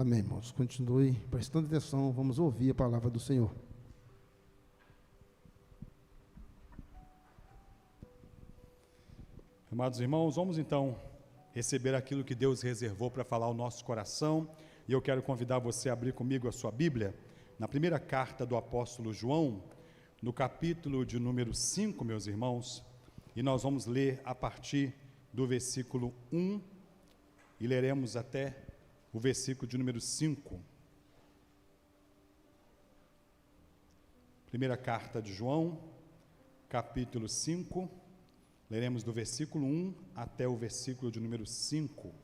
Amém, irmãos. Continue prestando atenção, vamos ouvir a palavra do Senhor. Amados irmãos, vamos então receber aquilo que Deus reservou para falar ao nosso coração, e eu quero convidar você a abrir comigo a sua Bíblia, na primeira carta do apóstolo João, no capítulo de número 5, meus irmãos, e nós vamos ler a partir do versículo 1, e leremos até o versículo de número 5. Primeira carta de João, capítulo 5, leremos do versículo 1 até o versículo de número 5.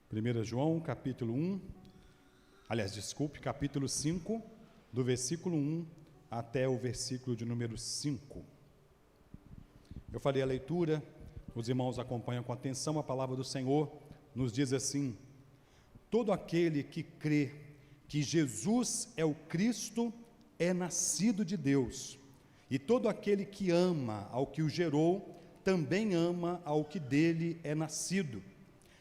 Primeira João, capítulo 1, capítulo 5, do versículo 1 até o versículo de número 5. Eu farei a leitura, os irmãos acompanham com atenção. A palavra do Senhor nos diz assim: todo aquele que crê que Jesus é o Cristo é nascido de Deus, e todo aquele que ama ao que o gerou, também ama ao que dele é nascido.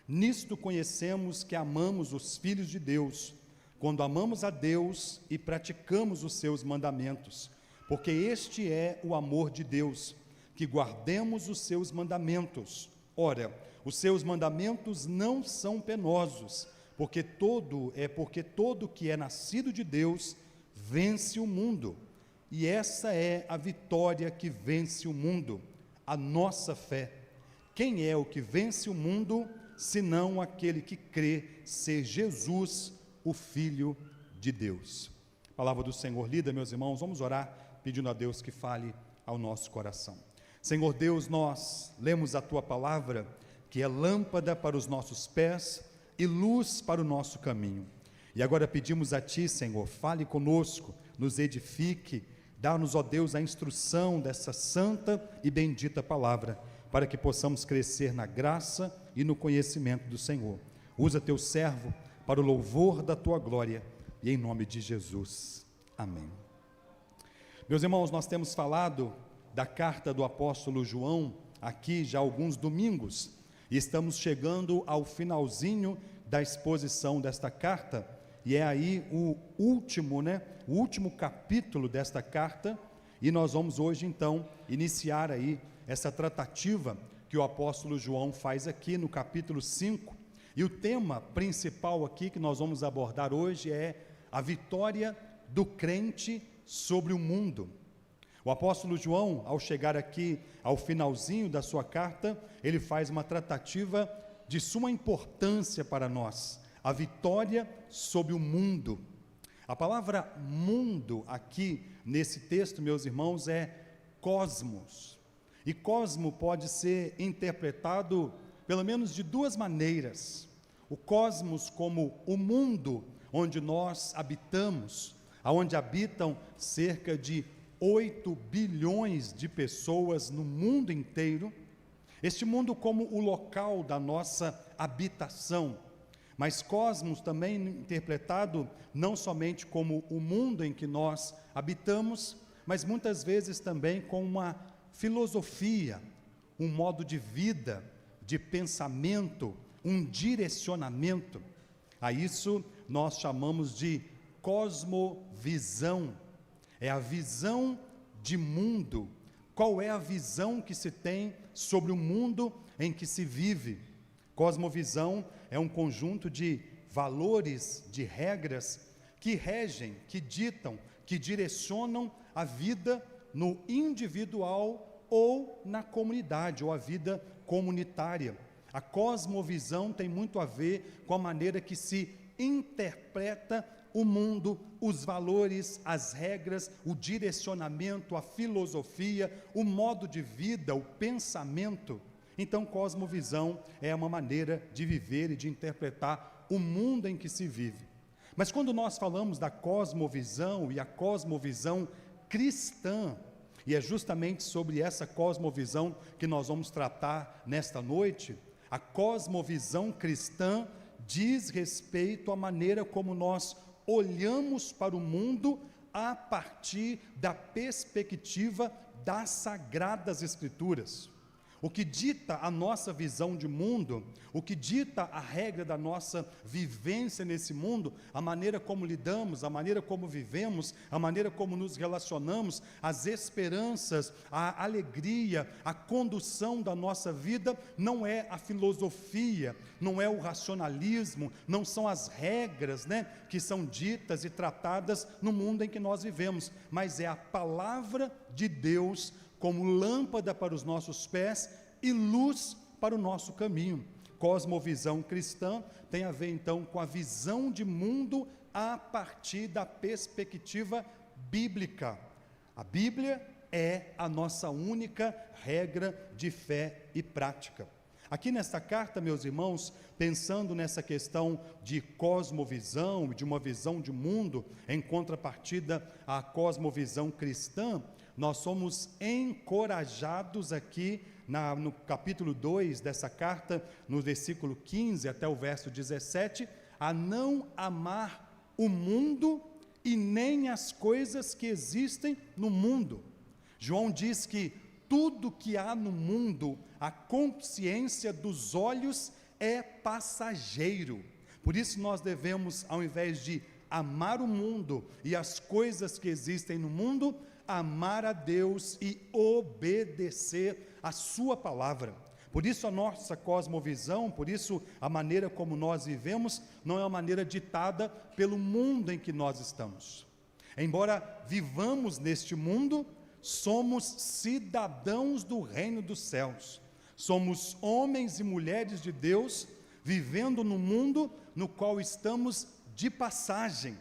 Nisto conhecemos que amamos os filhos de Deus, quando amamos a Deus e praticamos os seus mandamentos, porque este é o amor de Deus, que guardemos os seus mandamentos. Ora, os seus mandamentos não são penosos, porque todo que é nascido de Deus vence o mundo, e essa é a vitória que vence o mundo, a nossa fé. Quem é o que vence o mundo, senão aquele que crê ser Jesus, o Filho de Deus? Palavra do Senhor lida, meus irmãos. Vamos orar pedindo a Deus que fale ao nosso coração. Senhor Deus, nós lemos a Tua palavra, que é lâmpada para os nossos pés e luz para o nosso caminho. E agora pedimos a Ti, Senhor, fale conosco, nos edifique, dá-nos, ó Deus, a instrução dessa santa e bendita palavra, para que possamos crescer na graça e no conhecimento do Senhor. Usa Teu servo para o louvor da Tua glória, e em nome de Jesus. Amém. Meus irmãos, nós temos falado da carta do apóstolo João aqui já há alguns domingos, e estamos chegando ao finalzinho da exposição desta carta, e é aí o último capítulo desta carta, e nós vamos hoje então iniciar aí essa tratativa que o apóstolo João faz aqui no capítulo 5, e o tema principal aqui que nós vamos abordar hoje é a vitória do crente sobre o mundo. O apóstolo João, ao chegar aqui ao finalzinho da sua carta, ele faz uma tratativa de suma importância para nós, a vitória sobre o mundo. A palavra mundo aqui nesse texto, meus irmãos, é cosmos, e cosmo pode ser interpretado pelo menos de duas maneiras: o cosmos como o mundo onde nós habitamos, aonde habitam cerca de 8 bilhões de pessoas no mundo inteiro, este mundo como o local da nossa habitação, mas cosmos também interpretado não somente como o mundo em que nós habitamos, mas muitas vezes também como uma filosofia, um modo de vida, de pensamento, um direcionamento. A isso nós chamamos de cosmovisão. É a visão de mundo. Qual é a visão que se tem sobre o mundo em que se vive? Cosmovisão é um conjunto de valores, de regras que regem, que ditam, que direcionam a vida no individual ou na comunidade, ou a vida comunitária. A cosmovisão tem muito a ver com a maneira que se interpreta o mundo, os valores, as regras, o direcionamento, a filosofia, o modo de vida, o pensamento. Então, cosmovisão é uma maneira de viver e de interpretar o mundo em que se vive. Mas quando nós falamos da cosmovisão e a cosmovisão cristã, e é justamente sobre essa cosmovisão que nós vamos tratar nesta noite, a cosmovisão cristã diz respeito à maneira como nós olhamos para o mundo a partir da perspectiva das Sagradas Escrituras. O que dita a nossa visão de mundo, o que dita a regra da nossa vivência nesse mundo, a maneira como lidamos, a maneira como vivemos, a maneira como nos relacionamos, as esperanças, a alegria, a condução da nossa vida, não é a filosofia, não é o racionalismo, não são as regras, que são ditas e tratadas no mundo em que nós vivemos, mas é a palavra de Deus como lâmpada para os nossos pés e luz para o nosso caminho. Cosmovisão cristã tem a ver então com a visão de mundo a partir da perspectiva bíblica. A Bíblia é a nossa única regra de fé e prática. Aqui nesta carta, meus irmãos, pensando nessa questão de cosmovisão, de uma visão de mundo, em contrapartida à cosmovisão cristã, nós somos encorajados aqui no capítulo 2 dessa carta, no versículo 15 até o verso 17, a não amar o mundo e nem as coisas que existem no mundo. João diz que tudo que há no mundo, a consciência dos olhos é passageiro. Por isso nós devemos, ao invés de amar o mundo e as coisas que existem no mundo, amar a Deus e obedecer a sua palavra. Por isso a nossa cosmovisão, por isso a maneira como nós vivemos, não é uma maneira ditada pelo mundo em que nós estamos. Embora vivamos neste mundo, somos cidadãos do reino dos céus. Somos homens e mulheres de Deus, vivendo no mundo no qual estamos de passagem.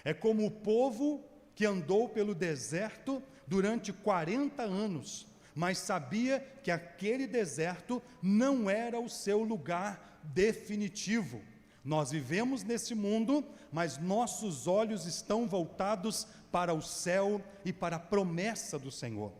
É como o povo que andou pelo deserto durante 40 anos, mas sabia que aquele deserto não era o seu lugar definitivo. Nós vivemos nesse mundo, mas nossos olhos estão voltados para o céu e para a promessa do Senhor.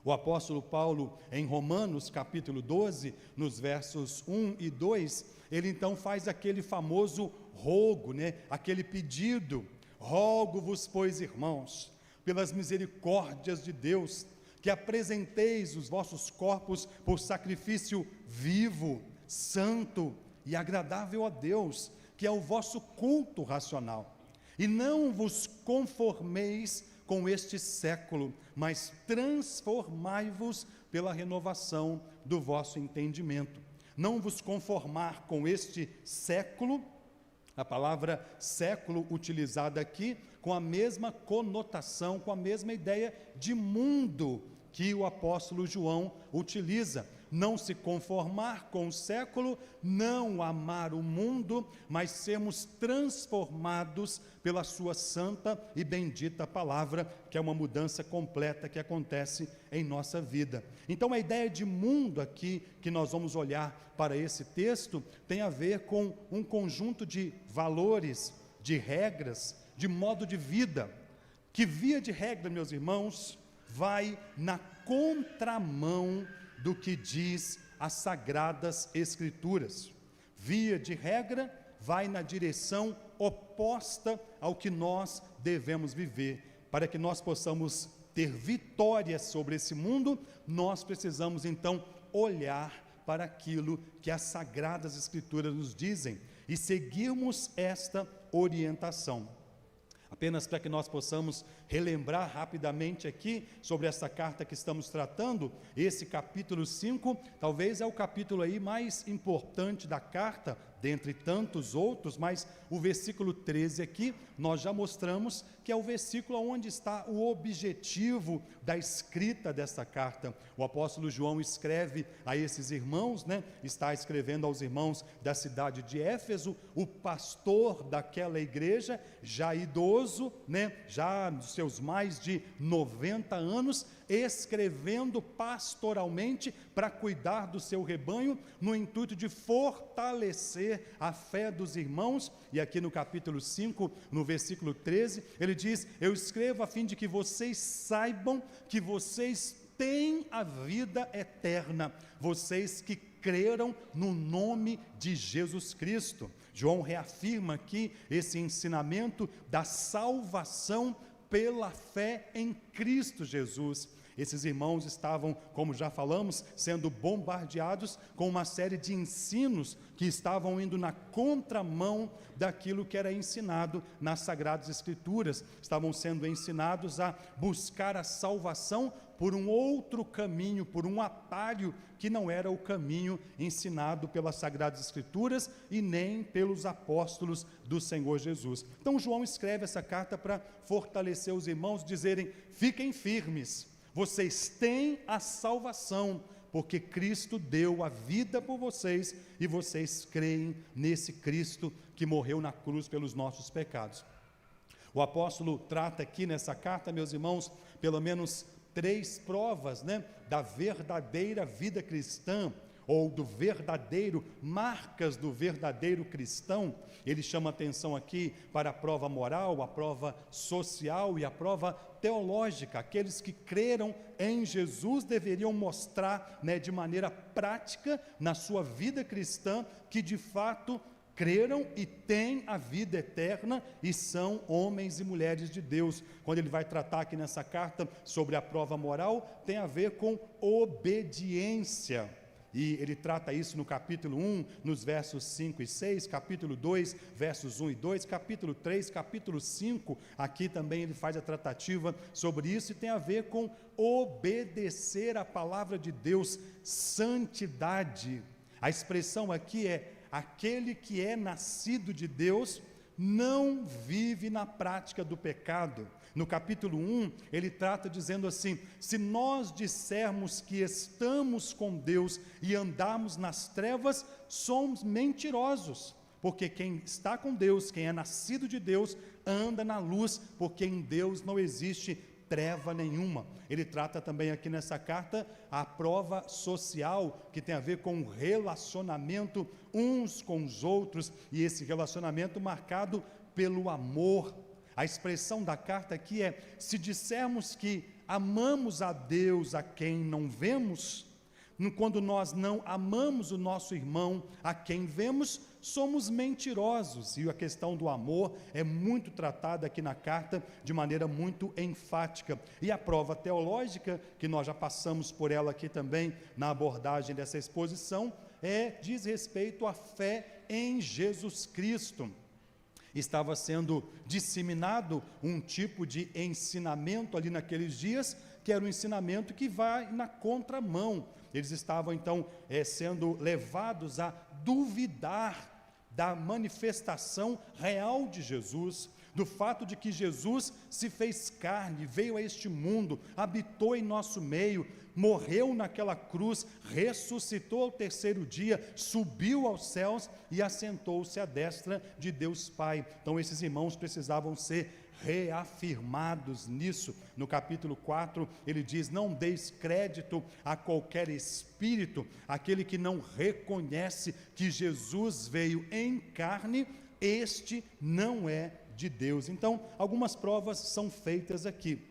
O apóstolo Paulo, em Romanos capítulo 12, nos versos 1 e 2, ele então faz aquele famoso rogo, aquele pedido: rogo-vos, pois, irmãos, pelas misericórdias de Deus, que apresenteis os vossos corpos por sacrifício vivo, santo e agradável a Deus, que é o vosso culto racional. E não vos conformeis com este século, mas transformai-vos pela renovação do vosso entendimento. Não vos conformar com este século. A palavra século utilizada aqui com a mesma conotação, com a mesma ideia de mundo que o apóstolo João utiliza. Não se conformar com o século, não amar o mundo, mas sermos transformados pela sua santa e bendita palavra, que é uma mudança completa que acontece em nossa vida. Então a ideia de mundo aqui, que nós vamos olhar para esse texto, tem a ver com um conjunto de valores, de regras, de modo de vida, que via de regra, meus irmãos, vai na contramão do que diz as Sagradas Escrituras. Via de regra, vai na direção oposta ao que nós devemos viver. Para que nós possamos ter vitória sobre esse mundo, nós precisamos então olhar para aquilo que as Sagradas Escrituras nos dizem e seguirmos esta orientação. Apenas para que nós possamos relembrar rapidamente aqui sobre essa carta que estamos tratando, esse capítulo 5, talvez é o capítulo aí mais importante da carta, dentre tantos outros, mas o versículo 13 aqui, nós já mostramos que é o versículo onde está o objetivo da escrita dessa carta. O apóstolo João escreve a esses irmãos, está escrevendo aos irmãos da cidade de Éfeso, o pastor daquela igreja, já idoso, já nos seus mais de 90 anos, escrevendo pastoralmente para cuidar do seu rebanho, no intuito de fortalecer a fé dos irmãos. E aqui no capítulo 5, no versículo 13, ele diz: eu escrevo a fim de que vocês saibam que vocês têm a vida eterna, vocês que creram no nome de Jesus Cristo. João reafirma aqui esse ensinamento da salvação pela fé em Cristo Jesus. Esses irmãos estavam, como já falamos, sendo bombardeados com uma série de ensinos que estavam indo na contramão daquilo que era ensinado nas Sagradas Escrituras. Estavam sendo ensinados a buscar a salvação por um outro caminho, por um atalho que não era o caminho ensinado pelas Sagradas Escrituras e nem pelos apóstolos do Senhor Jesus. Então João escreve essa carta para fortalecer os irmãos, dizerem: fiquem firmes, vocês têm a salvação, porque Cristo deu a vida por vocês e vocês creem nesse Cristo que morreu na cruz pelos nossos pecados. O apóstolo trata aqui nessa carta, meus irmãos, pelo menos 3 provas, da verdadeira vida cristã, ou do verdadeiro, marcas do verdadeiro cristão. Ele chama atenção aqui para a prova moral, a prova social e a prova teológica. Aqueles que creram em Jesus deveriam mostrar, de maneira prática, na sua vida cristã, que de fato creram e têm a vida eterna e são homens e mulheres de Deus. Quando ele vai tratar aqui nessa carta sobre a prova moral, tem a ver com obediência. E ele trata isso no capítulo 1, nos versos 5 e 6, capítulo 2, versos 1 e 2, capítulo 3, capítulo 5, aqui também ele faz a tratativa sobre isso, e tem a ver com obedecer a palavra de Deus, santidade. A expressão aqui é: aquele que é nascido de Deus não vive na prática do pecado. No capítulo 1, ele trata dizendo assim: se nós dissermos que estamos com Deus e andarmos nas trevas, somos mentirosos, porque quem está com Deus, quem é nascido de Deus, anda na luz, porque em Deus não existe treva nenhuma. Ele trata também aqui nessa carta a prova social, que tem a ver com o relacionamento uns com os outros, e esse relacionamento marcado pelo amor. A expressão da carta aqui é: se dissermos que amamos a Deus a quem não vemos, quando nós não amamos o nosso irmão a quem vemos, somos mentirosos. E a questão do amor é muito tratada aqui na carta de maneira muito enfática. E a prova teológica, que nós já passamos por ela aqui também na abordagem dessa exposição, diz respeito à fé em Jesus Cristo. Estava sendo disseminado um tipo de ensinamento ali naqueles dias, que era um ensinamento que vai na contramão. Eles estavam então sendo levados a duvidar da manifestação real de Jesus, do fato de que Jesus se fez carne, veio a este mundo, habitou em nosso meio, morreu naquela cruz, ressuscitou ao 3º dia, subiu aos céus e assentou-se à destra de Deus Pai. Então esses irmãos precisavam ser reafirmados nisso. No capítulo 4 ele diz: não deis crédito a qualquer espírito, aquele que não reconhece que Jesus veio em carne, este não é de Deus. Então algumas provas são feitas aqui.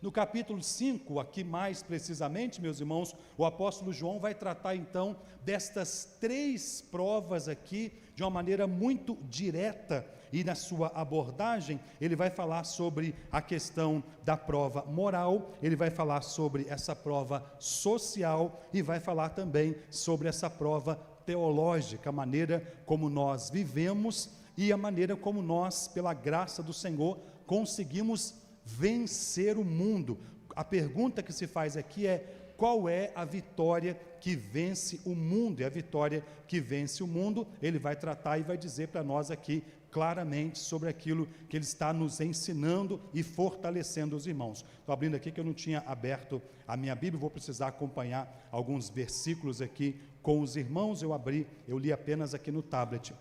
No capítulo 5, aqui mais precisamente, meus irmãos, o apóstolo João vai tratar então destas 3 provas aqui de uma maneira muito direta, e na sua abordagem ele vai falar sobre a questão da prova moral, ele vai falar sobre essa prova social e vai falar também sobre essa prova teológica, a maneira como nós vivemos e a maneira como nós, pela graça do Senhor, conseguimos vencer o mundo. A pergunta que se faz aqui é: qual é a vitória que vence o mundo? E a vitória que vence o mundo, ele vai tratar e vai dizer para nós aqui claramente sobre aquilo que ele está nos ensinando e fortalecendo os irmãos. Estou abrindo aqui que eu não tinha aberto a minha Bíblia, vou precisar acompanhar alguns versículos aqui com os irmãos. Eu li apenas aqui no tablet.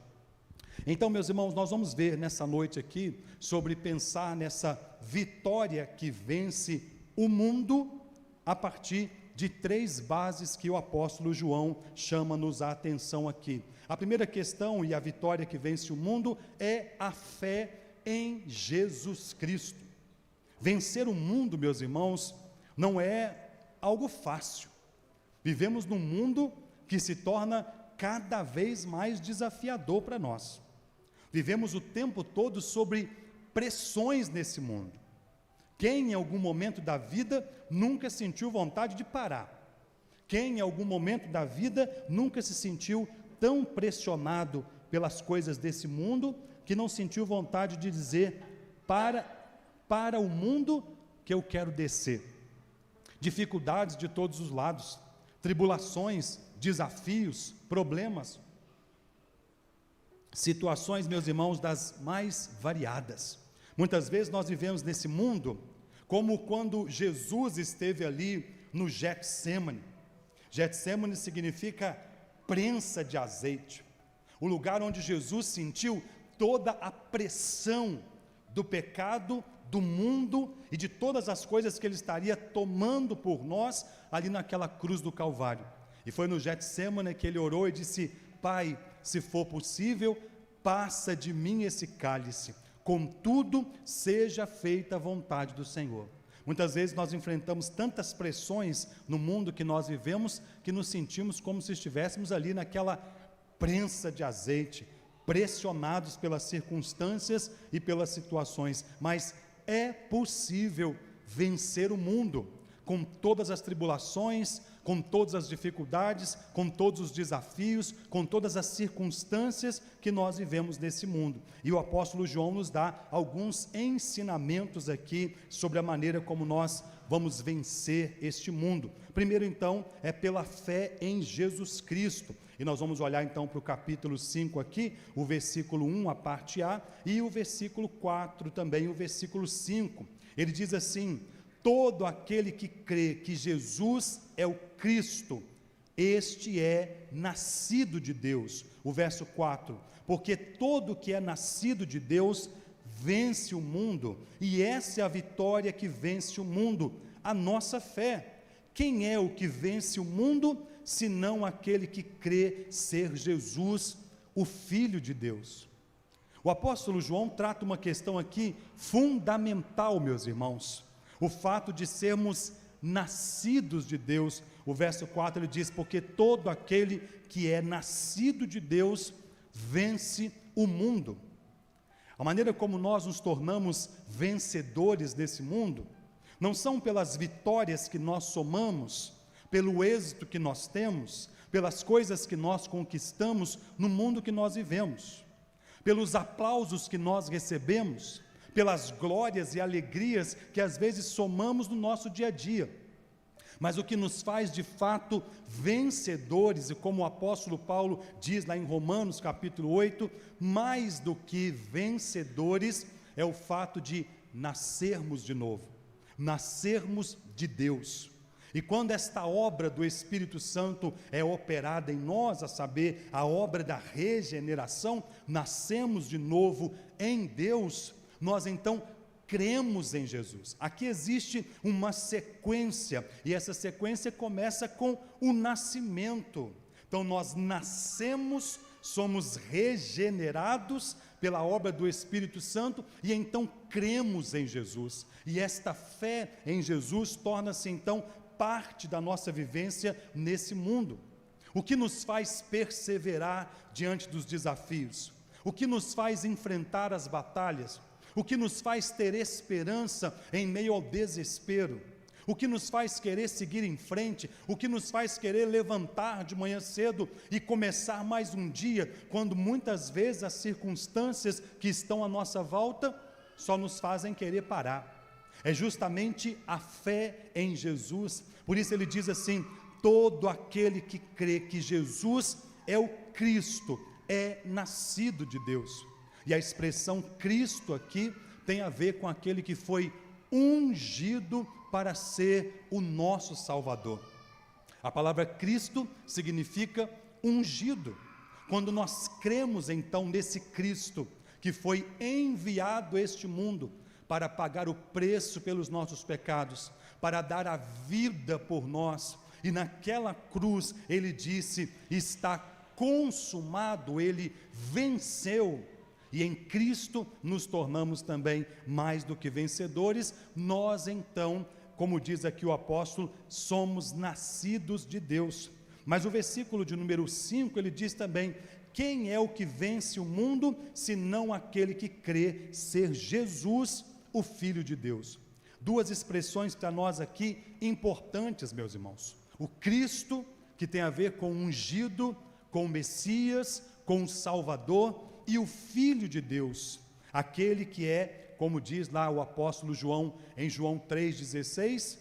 Então, meus irmãos, nós vamos ver nessa noite aqui sobre pensar nessa vitória que vence o mundo a partir de 3 bases que o apóstolo João chama-nos a atenção aqui. A primeira questão e a vitória que vence o mundo é a fé em Jesus Cristo. Vencer o mundo, meus irmãos, não é algo fácil. Vivemos num mundo que se torna cada vez mais desafiador para nós. Vivemos o tempo todo sobre pressões nesse mundo. Quem em algum momento da vida nunca sentiu vontade de parar? Quem em algum momento da vida nunca se sentiu tão pressionado pelas coisas desse mundo que não sentiu vontade de dizer: para o mundo que eu quero descer? Dificuldades de todos os lados, tribulações, desafios, problemas, situações, meus irmãos, das mais variadas. Muitas vezes nós vivemos nesse mundo como quando Jesus esteve ali no Getsêmani. Getsêmani significa prensa de azeite, o lugar onde Jesus sentiu toda a pressão do pecado, do mundo e de todas as coisas que ele estaria tomando por nós ali naquela cruz do Calvário. E foi no Getsêmani que ele orou e disse: Pai, se for possível, passa de mim esse cálice, contudo seja feita a vontade do Senhor. Muitas vezes nós enfrentamos tantas pressões no mundo que nós vivemos, que nos sentimos como se estivéssemos ali naquela prensa de azeite, pressionados pelas circunstâncias e pelas situações. Mas é possível vencer o mundo, com todas as tribulações, com todas as dificuldades, com todos os desafios, com todas as circunstâncias que nós vivemos nesse mundo. E o apóstolo João nos dá alguns ensinamentos aqui sobre a maneira como nós vamos vencer este mundo. Primeiro, então, é pela fé em Jesus Cristo. E nós vamos olhar então para o capítulo 5 aqui, o versículo 1, a parte A, e o versículo 4 também, o versículo 5. Ele diz assim: todo aquele que crê que Jesus é o Cristo, este é nascido de Deus. O verso 4, porque todo que é nascido de Deus vence o mundo, e essa é a vitória que vence o mundo, a nossa fé. Quem é o que vence o mundo, senão aquele que crê ser Jesus, o Filho de Deus? O apóstolo João trata uma questão aqui fundamental, meus irmãos, o fato de sermos nascidos de Deus. O verso 4 ele diz: porque todo aquele que é nascido de Deus vence o mundo. A maneira como nós nos tornamos vencedores desse mundo, não são pelas vitórias que nós somamos, pelo êxito que nós temos, pelas coisas que nós conquistamos no mundo que nós vivemos, pelos aplausos que nós recebemos, pelas glórias e alegrias que às vezes somamos no nosso dia a dia. Mas o que nos faz de fato vencedores, e como o apóstolo Paulo diz lá em Romanos capítulo 8, mais do que vencedores, é o fato de nascermos de novo, nascermos de Deus. E quando esta obra do Espírito Santo é operada em nós, a saber, a obra da regeneração, nascemos de novo em Deus, nós então cremos em Jesus. Aqui existe uma sequência, e essa sequência começa com o nascimento. Então nós nascemos, somos regenerados pela obra do Espírito Santo, e então cremos em Jesus. E esta fé em Jesus torna-se então parte da nossa vivência nesse mundo. O que nos faz perseverar diante dos desafios? O que nos faz enfrentar as batalhas? O que nos faz ter esperança em meio ao desespero? O que nos faz querer seguir em frente? O que nos faz querer levantar de manhã cedo e começar mais um dia, quando muitas vezes as circunstâncias que estão à nossa volta só nos fazem querer parar? É justamente a fé em Jesus. Por isso ele diz assim: todo aquele que crê que Jesus é o Cristo, é nascido de Deus. E a expressão Cristo aqui tem a ver com aquele que foi ungido para ser o nosso Salvador. A palavra Cristo significa ungido. Quando nós cremos então nesse Cristo que foi enviado a este mundo para pagar o preço pelos nossos pecados, para dar a vida por nós, e naquela cruz ele disse: está consumado, ele venceu. E em Cristo nos tornamos também mais do que vencedores. Nós então, como diz aqui o apóstolo, somos nascidos de Deus. Mas o versículo de número 5, ele diz também: quem é o que vence o mundo, senão aquele que crê ser Jesus, o Filho de Deus? Duas expressões para nós aqui importantes, meus irmãos: o Cristo, que tem a ver com o ungido, com o Messias, com o Salvador, e o Filho de Deus, aquele que é, como diz lá o apóstolo João, em João 3,16,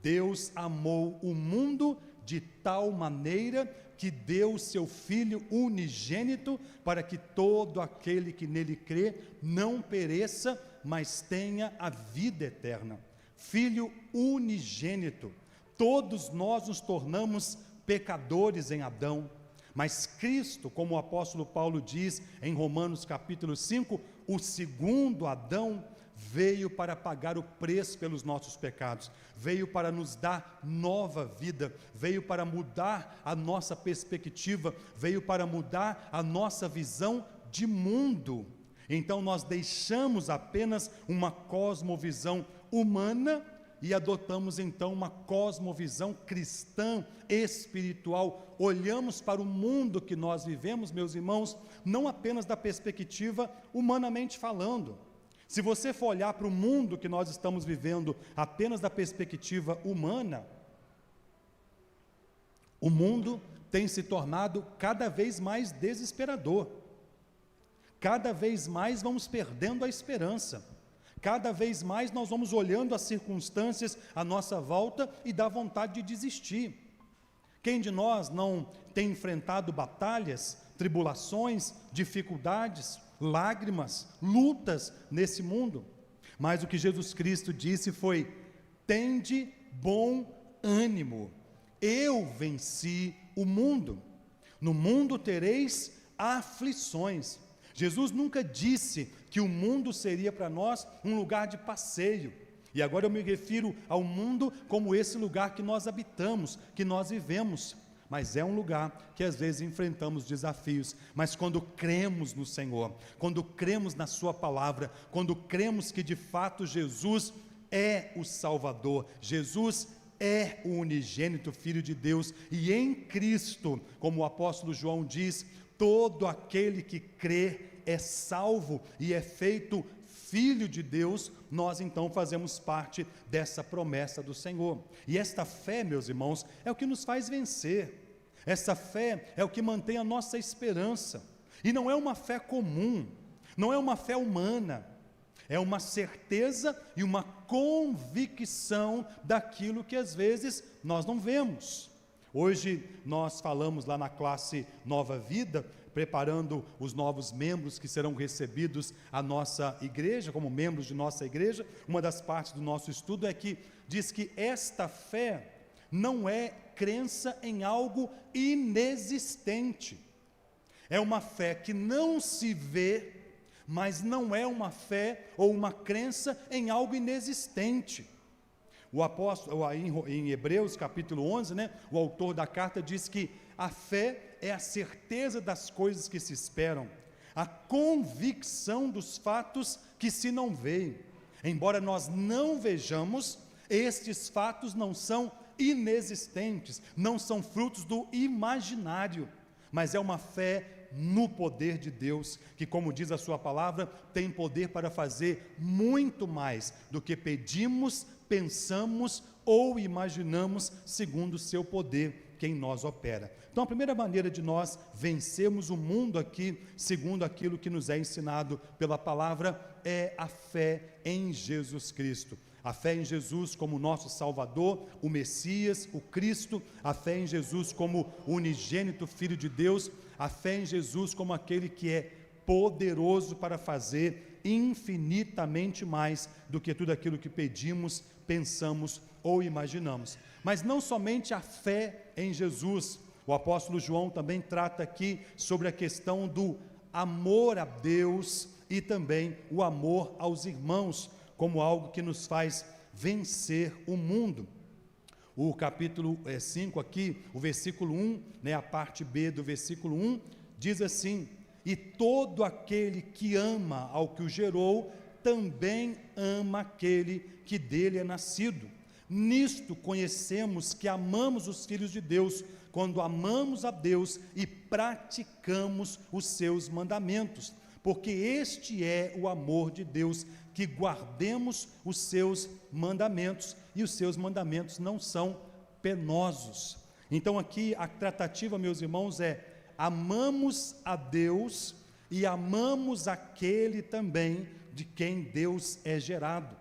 Deus amou o mundo de tal maneira que deu o seu Filho unigênito, para que todo aquele que nele crê não pereça, mas tenha a vida eterna. Filho unigênito. Todos nós nos tornamos pecadores em Adão, mas Cristo, como o apóstolo Paulo diz em Romanos capítulo 5, o segundo Adão veio para pagar o preço pelos nossos pecados, veio para nos dar nova vida, veio para mudar a nossa perspectiva, veio para mudar a nossa visão de mundo. Então nós deixamos apenas uma cosmovisão humana e adotamos então uma cosmovisão cristã, espiritual. Olhamos para o mundo que nós vivemos, meus irmãos, não apenas da perspectiva humanamente falando. Se você for olhar para o mundo que nós estamos vivendo apenas da perspectiva humana, o mundo tem se tornado cada vez mais desesperador. Cada vez mais vamos perdendo a esperança. Cada vez mais nós vamos olhando as circunstâncias à nossa volta e dá vontade de desistir. Quem de nós não tem enfrentado batalhas, tribulações, dificuldades, lágrimas, lutas nesse mundo? Mas o que Jesus Cristo disse foi: tende bom ânimo, eu venci o mundo. No mundo tereis aflições. Jesus nunca disse que o mundo seria para nós um lugar de passeio. E agora eu me refiro ao mundo como esse lugar que nós habitamos, que nós vivemos. Mas é um lugar que às vezes enfrentamos desafios. Mas quando cremos no Senhor, quando cremos na sua palavra, quando cremos que de fato Jesus é o Salvador, Jesus é o unigênito Filho de Deus, e em Cristo, como o apóstolo João diz, todo aquele que crê é salvo e é feito filho de Deus. Nós então fazemos parte dessa promessa do Senhor. E esta fé, meus irmãos, é o que nos faz vencer. Essa fé é o que mantém a nossa esperança. E não é uma fé comum, não é uma fé humana, é uma certeza e uma convicção daquilo que às vezes nós não vemos. Hoje nós falamos lá na classe Nova Vida, preparando os novos membros que serão recebidos à nossa igreja, como membros de nossa igreja. Uma das partes do nosso estudo é que diz que esta fé não é crença em algo inexistente. É uma fé que não se vê, mas não é uma fé ou uma crença em algo inexistente. O apóstolo, em Hebreus capítulo 11, o autor da carta diz que a fé é a certeza das coisas que se esperam, a convicção dos fatos que se não veem. Embora nós não vejamos, estes fatos não são inexistentes, não são frutos do imaginário, mas é uma fé no poder de Deus, que, como diz a sua palavra, tem poder para fazer muito mais do que pedimos, pensamos ou imaginamos, segundo o seu poder que em nós opera. Então a primeira maneira de nós vencermos o mundo aqui, segundo aquilo que nos é ensinado pela palavra, é a fé em Jesus Cristo. A fé em Jesus como nosso Salvador, o Messias, o Cristo, a fé em Jesus como o unigênito Filho de Deus, a fé em Jesus como aquele que é poderoso para fazer infinitamente mais do que tudo aquilo que pedimos, pensamos ou imaginamos. Mas não somente a fé em Jesus, o apóstolo João também trata aqui sobre a questão do amor a Deus e também o amor aos irmãos, como algo que nos faz vencer o mundo. O capítulo 5 aqui, o versículo 1, a parte B do versículo 1, diz assim: e todo aquele que ama ao que o gerou, também ama aquele que dele é nascido. Nisto conhecemos que amamos os filhos de Deus, quando amamos a Deus e praticamos os seus mandamentos, porque este é o amor de Deus, que guardemos os seus mandamentos, e os seus mandamentos não são penosos. Então aqui a tratativa, meus irmãos, é: amamos a Deus e amamos aquele também de quem Deus é gerado.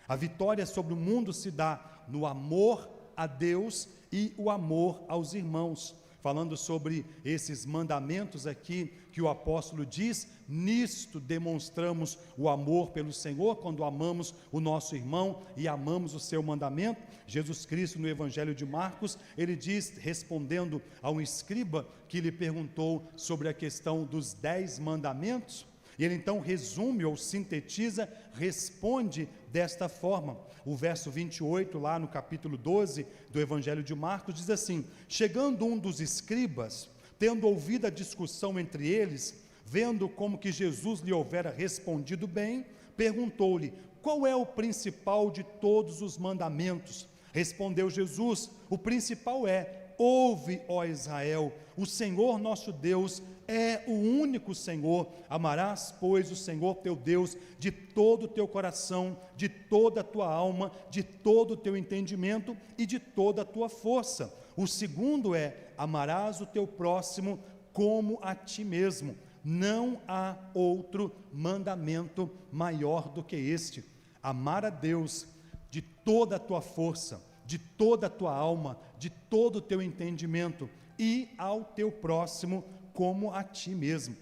A vitória sobre o mundo se dá no amor a Deus e o amor aos irmãos. Falando sobre esses mandamentos aqui que o apóstolo diz: nisto demonstramos o amor pelo Senhor, quando amamos o nosso irmão e amamos o seu mandamento. Jesus Cristo, no Evangelho de Marcos, ele diz, respondendo a um escriba que lhe perguntou sobre a questão dos 10 mandamentos, e ele então resume ou sintetiza, responde desta forma. O verso 28, lá no capítulo 12 do Evangelho de Marcos, diz assim: chegando um dos escribas, tendo ouvido a discussão entre eles, vendo como que Jesus lhe houvera respondido bem, perguntou-lhe: qual é o principal de todos os mandamentos? Respondeu Jesus: o principal é: ouve, ó Israel, o Senhor nosso Deus é o único Senhor. Amarás, pois, o Senhor teu Deus de todo o teu coração, de toda a tua alma, de todo o teu entendimento e de toda a tua força. O segundo é: amarás o teu próximo como a ti mesmo. Não há outro mandamento maior do que este: amar a Deus de toda a tua força, de toda a tua alma, de todo o teu entendimento, e ao teu próximo como a ti mesmo.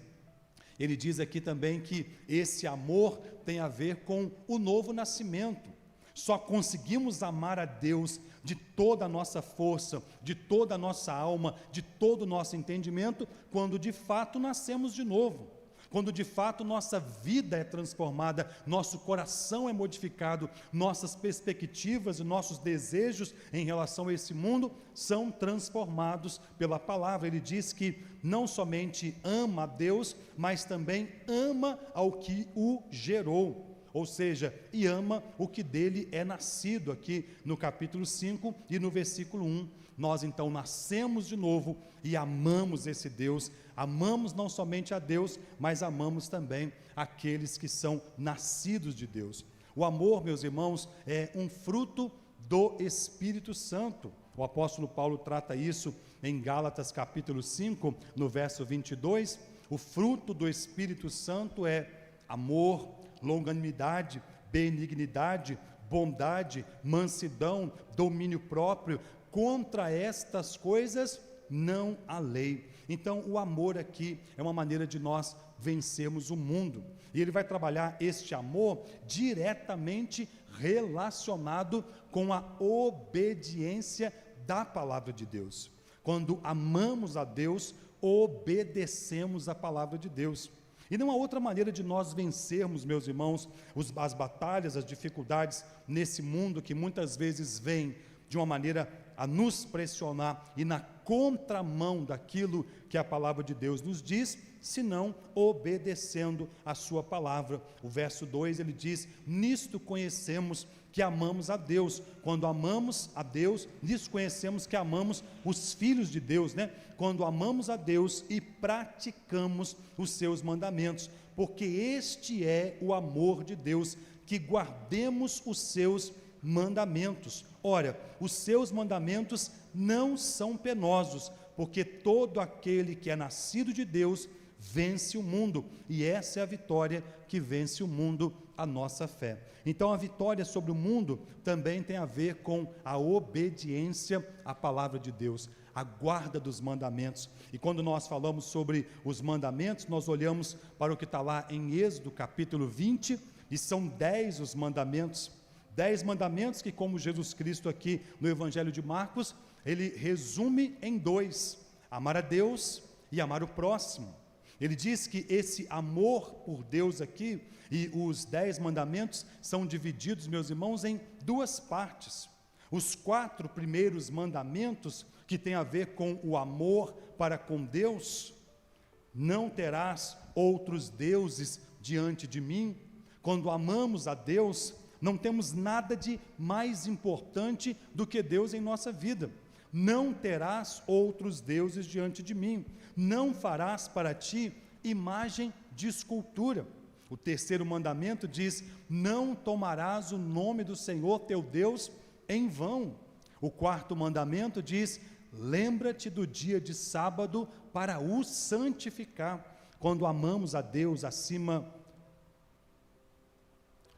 Ele diz aqui também que esse amor tem a ver com o novo nascimento. Só conseguimos amar a Deus de toda a nossa força, de toda a nossa alma, de todo o nosso entendimento, quando de fato nascemos de novo, quando de fato nossa vida é transformada, nosso coração é modificado, nossas perspectivas e nossos desejos em relação a esse mundo são transformados pela palavra. Ele diz que não somente ama a Deus, mas também ama ao que o gerou, ou seja, e ama o que dele é nascido, aqui no capítulo 5 e no versículo 1. Nós então nascemos de novo e amamos esse Deus, amamos não somente a Deus, mas amamos também aqueles que são nascidos de Deus. O amor, meus irmãos, é um fruto do Espírito Santo. O apóstolo Paulo trata isso em Gálatas capítulo 5, no verso 22. O fruto do Espírito Santo é amor, longanimidade, benignidade, bondade, mansidão, domínio próprio. Contra estas coisas não há lei. Então o amor aqui é uma maneira de nós vencermos o mundo, e ele vai trabalhar este amor diretamente relacionado com a obediência da palavra de Deus. Quando amamos a Deus, obedecemos a palavra de Deus. E não há outra maneira de nós vencermos, meus irmãos, as batalhas, as dificuldades nesse mundo que muitas vezes vem de uma maneira a nos pressionar e na contramão daquilo que a palavra de Deus nos diz, senão obedecendo a sua palavra. O verso 2 ele diz: nisto conhecemos que amamos a Deus. Quando amamos a Deus, nisso conhecemos que amamos os filhos de Deus, né? Quando amamos a Deus e praticamos os seus mandamentos, porque este é o amor de Deus, que guardemos os seus mandamentos. Ora, os seus mandamentos não são penosos, porque todo aquele que é nascido de Deus vence o mundo, e essa é a vitória que vence o mundo, a nossa fé. Então a vitória sobre o mundo também tem a ver com a obediência à palavra de Deus, a guarda dos mandamentos. E quando nós falamos sobre os mandamentos, nós olhamos para o que está lá em Êxodo capítulo 20, e são 10 os mandamentos, 10 mandamentos que, como Jesus Cristo aqui no Evangelho de Marcos, ele resume em 2, amar a Deus e amar o próximo. Ele diz que esse amor por Deus aqui e os 10 mandamentos são divididos, meus irmãos, em 2 partes. Os 4 primeiros mandamentos, que tem a ver com o amor para com Deus: não terás outros deuses diante de mim. Quando amamos a Deus, não temos nada de mais importante do que Deus em nossa vida. não terás outros deuses diante de mim, não farás para ti imagem de escultura. O terceiro mandamento diz: não tomarás o nome do Senhor teu Deus em vão. O quarto mandamento diz: lembra-te do dia de sábado para o santificar. Quando amamos a Deus acima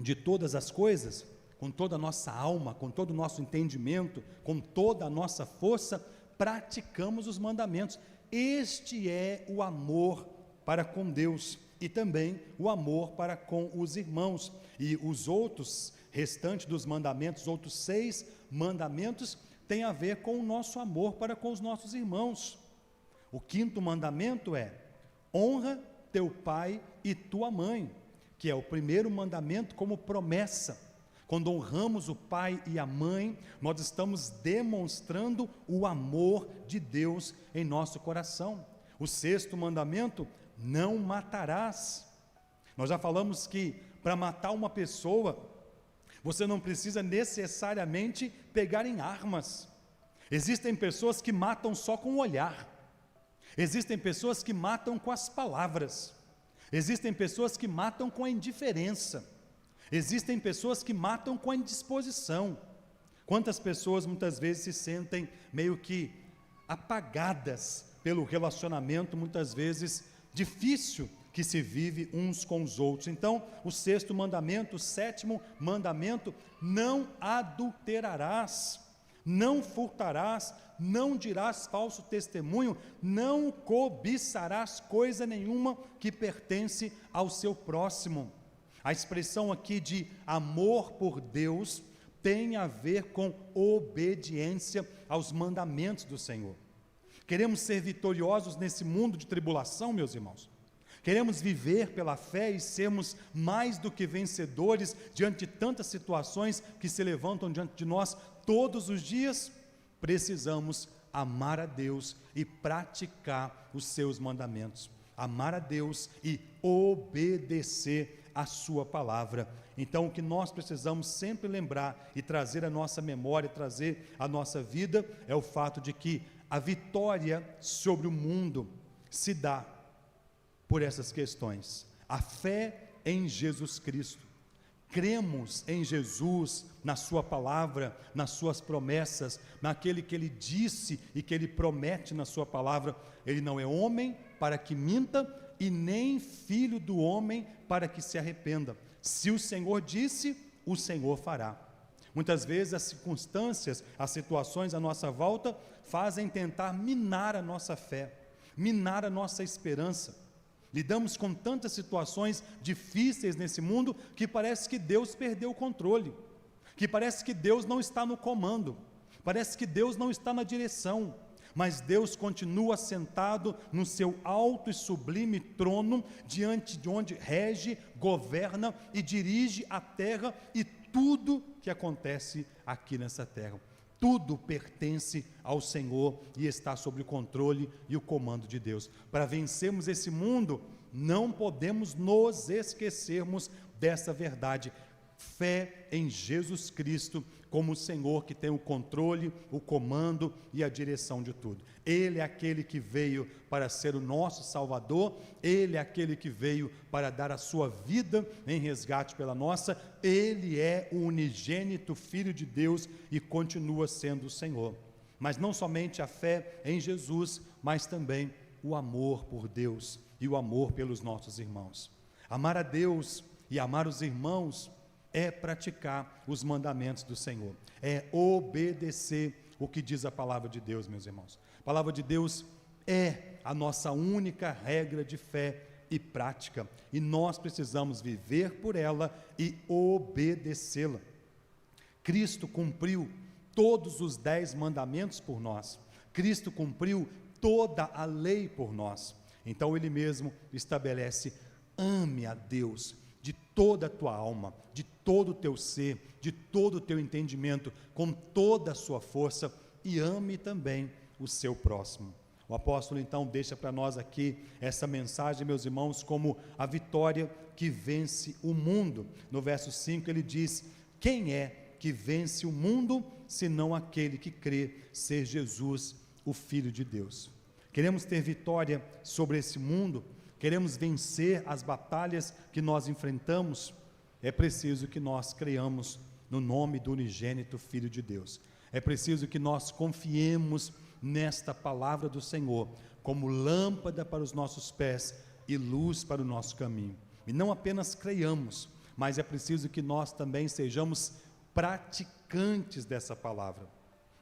de todas as coisas, com toda a nossa alma, com todo o nosso entendimento, com toda a nossa força, praticamos os mandamentos. Este é o amor para com Deus e também o amor para com os irmãos. E os outros restantes dos mandamentos, outros 6 mandamentos, têm a ver com o nosso amor para com os nossos irmãos. O quinto mandamento é: honra teu pai e tua mãe, que é o primeiro mandamento como promessa. Quando honramos o pai e a mãe, nós estamos demonstrando o amor de Deus em nosso coração. O sexto mandamento: não matarás. Nós já falamos que para matar uma pessoa, você não precisa necessariamente pegar em armas. Existem pessoas que matam só com o olhar. Existem pessoas que matam com as palavras. Existem pessoas que matam com a indiferença. Existem pessoas que matam com a indisposição. Quantas pessoas muitas vezes se sentem meio que apagadas pelo relacionamento, muitas vezes difícil que se vive uns com os outros. Então, o sexto mandamento, o sétimo mandamento: não adulterarás, não furtarás, não dirás falso testemunho, não cobiçarás coisa nenhuma que pertence ao seu próximo. A expressão aqui de amor por Deus tem a ver com obediência aos mandamentos do Senhor. Queremos ser vitoriosos nesse mundo de tribulação, meus irmãos? Queremos viver pela fé e sermos mais do que vencedores diante de tantas situações que se levantam diante de nós todos os dias? Precisamos amar a Deus e praticar os seus mandamentos. Amar a Deus e obedecer a sua palavra. Então, o que nós precisamos sempre lembrar e trazer à nossa memória, trazer à nossa vida, é o fato de que a vitória sobre o mundo se dá por essas questões. A fé em Jesus Cristo. Cremos em Jesus, na sua palavra, nas suas promessas, naquele que Ele disse e que Ele promete na sua palavra. Ele não é homem para que minta, e nem filho do homem para que se arrependa. Se o Senhor disse, o Senhor fará. Muitas vezes as circunstâncias, as situações à nossa volta fazem tentar minar a nossa fé, minar a nossa esperança. Lidamos com tantas situações difíceis nesse mundo que parece que Deus perdeu o controle, que parece que Deus não está no comando, parece que Deus não está na direção. Mas Deus continua sentado no seu alto e sublime trono, diante de onde rege, governa e dirige a terra e tudo que acontece aqui nessa terra. Tudo pertence ao Senhor e está sob o controle e o comando de Deus. Para vencermos esse mundo, não podemos nos esquecermos dessa verdade. Fé em Jesus Cristo como o Senhor que tem o controle, o comando e a direção de tudo. Ele é aquele que veio para ser o nosso Salvador, Ele é aquele que veio para dar a sua vida em resgate pela nossa, Ele é o unigênito Filho de Deus e continua sendo o Senhor. Mas não somente a fé em Jesus, mas também o amor por Deus e o amor pelos nossos irmãos. Amar a Deus e amar os irmãos é praticar os mandamentos do Senhor, é obedecer o que diz a palavra de Deus, meus irmãos. A palavra de Deus é a nossa única regra de fé e prática, e nós precisamos viver por ela e obedecê-la. Cristo cumpriu todos os 10 mandamentos por nós, Cristo cumpriu toda a lei por nós, então Ele mesmo estabelece: ame a Deus de toda a tua alma, de todo o teu ser, de todo o teu entendimento, com toda a sua força, e ame também o seu próximo. O apóstolo então deixa para nós aqui essa mensagem, meus irmãos, como a vitória que vence o mundo. No verso 5 ele diz: quem é que vence o mundo, senão aquele que crê ser Jesus, o Filho de Deus. Queremos ter vitória sobre esse mundo, queremos vencer as batalhas que nós enfrentamos, é preciso que nós creiamos no nome do unigênito Filho de Deus. É preciso que nós confiemos nesta palavra do Senhor, como lâmpada para os nossos pés e luz para o nosso caminho. E não apenas creiamos, mas é preciso que nós também sejamos praticantes dessa palavra.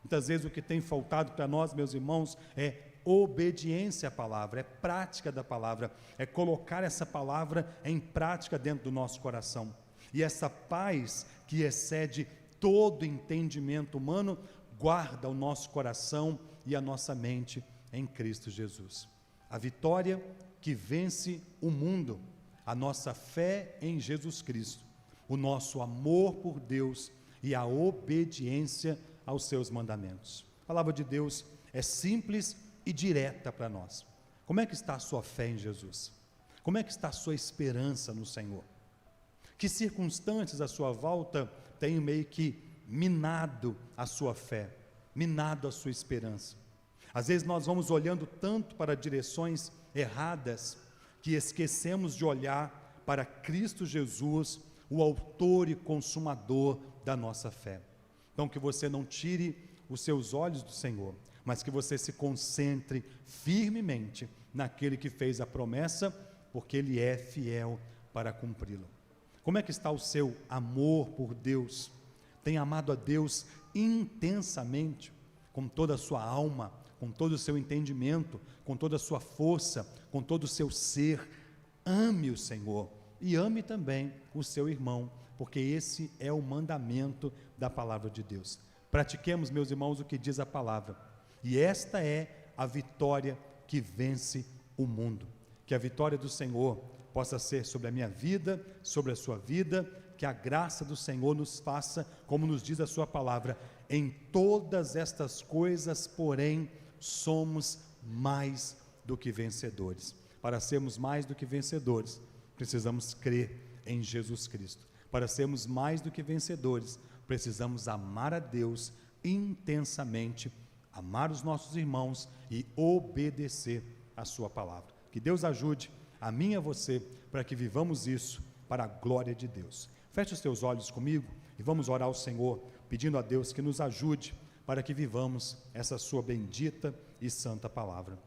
Muitas vezes o que tem faltado para nós, meus irmãos, é obediência à palavra, é prática da palavra, é colocar essa palavra em prática dentro do nosso coração. E essa paz que excede todo entendimento humano, guarda o nosso coração e a nossa mente em Cristo Jesus. A vitória que vence o mundo, a nossa fé em Jesus Cristo, o nosso amor por Deus e a obediência aos seus mandamentos. A palavra de Deus é simples e direta para nós. Como é que está a sua fé em Jesus? Como é que está a sua esperança no Senhor? Que circunstâncias à sua volta têm meio que minado a sua fé, minado a sua esperança? Às vezes nós vamos olhando tanto para direções erradas, que esquecemos de olhar para Cristo Jesus, o autor e consumador da nossa fé. Então que você não tire os seus olhos do Senhor, mas que você se concentre firmemente naquele que fez a promessa, porque Ele é fiel para cumpri-la. Como é que está o seu amor por Deus? Tem amado a Deus intensamente, com toda a sua alma, com todo o seu entendimento, com toda a sua força, com todo o seu ser? Ame o Senhor e ame também o seu irmão, porque esse é o mandamento da palavra de Deus. Pratiquemos, meus irmãos, o que diz a palavra, e esta é a vitória que vence o mundo. Que a vitória do Senhor possa ser sobre a minha vida, sobre a sua vida, que a graça do Senhor nos faça, como nos diz a sua palavra, em todas estas coisas, porém, somos mais do que vencedores. Para sermos mais do que vencedores, precisamos crer em Jesus Cristo. Para sermos mais do que vencedores, precisamos amar a Deus intensamente, amar os nossos irmãos e obedecer a sua palavra. Que Deus ajude a mim e a você, para que vivamos isso para a glória de Deus. Feche os teus olhos comigo e vamos orar ao Senhor, pedindo a Deus que nos ajude para que vivamos essa sua bendita e santa palavra.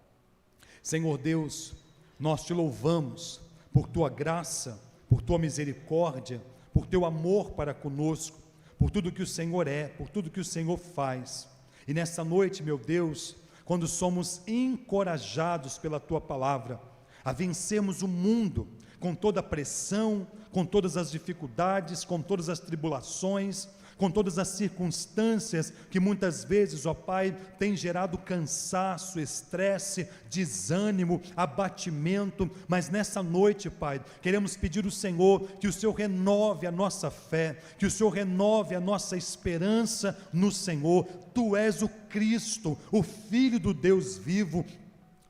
Senhor Deus, nós te louvamos por tua graça, por tua misericórdia, por teu amor para conosco, por tudo que o Senhor é, por tudo que o Senhor faz. E nessa noite, meu Deus, quando somos encorajados pela tua palavra a vencermos o mundo com toda a pressão, com todas as dificuldades, com todas as tribulações, com todas as circunstâncias que muitas vezes, ó Pai, tem gerado cansaço, estresse, desânimo, abatimento, mas nessa noite, Pai, queremos pedir ao Senhor que o Senhor renove a nossa fé, que o Senhor renove a nossa esperança no Senhor. Tu és o Cristo, o Filho do Deus vivo.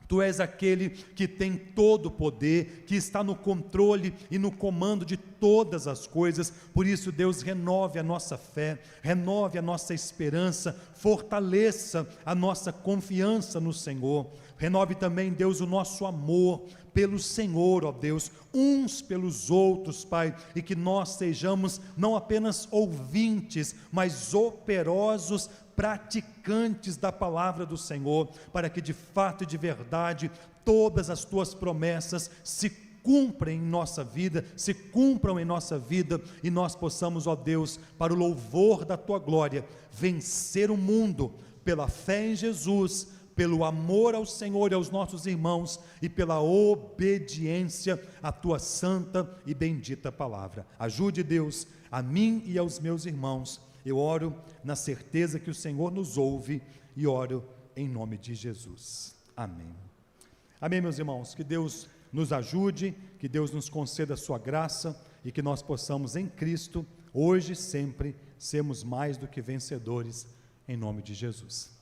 Tu és aquele que tem todo o poder, que está no controle e no comando de todas as coisas. Por isso, Deus, renove a nossa fé, renove a nossa esperança, fortaleça a nossa confiança no Senhor. Renove também, Deus, o nosso amor pelo Senhor, ó Deus, uns pelos outros, Pai, e que nós sejamos não apenas ouvintes, mas operosos praticantes da palavra do Senhor, para que de fato e de verdade todas as tuas promessas se cumpram em nossa vida, e nós possamos, ó Deus, para o louvor da tua glória, vencer o mundo pela fé em Jesus, pelo amor ao Senhor e aos nossos irmãos e pela obediência à tua santa e bendita palavra. Ajude, Deus, a mim e aos meus irmãos. Eu oro na certeza que o Senhor nos ouve e oro em nome de Jesus. Amém. Amém, meus irmãos. Que Deus nos ajude, que Deus nos conceda a sua graça e que nós possamos em Cristo, hoje e sempre, sermos mais do que vencedores, em nome de Jesus.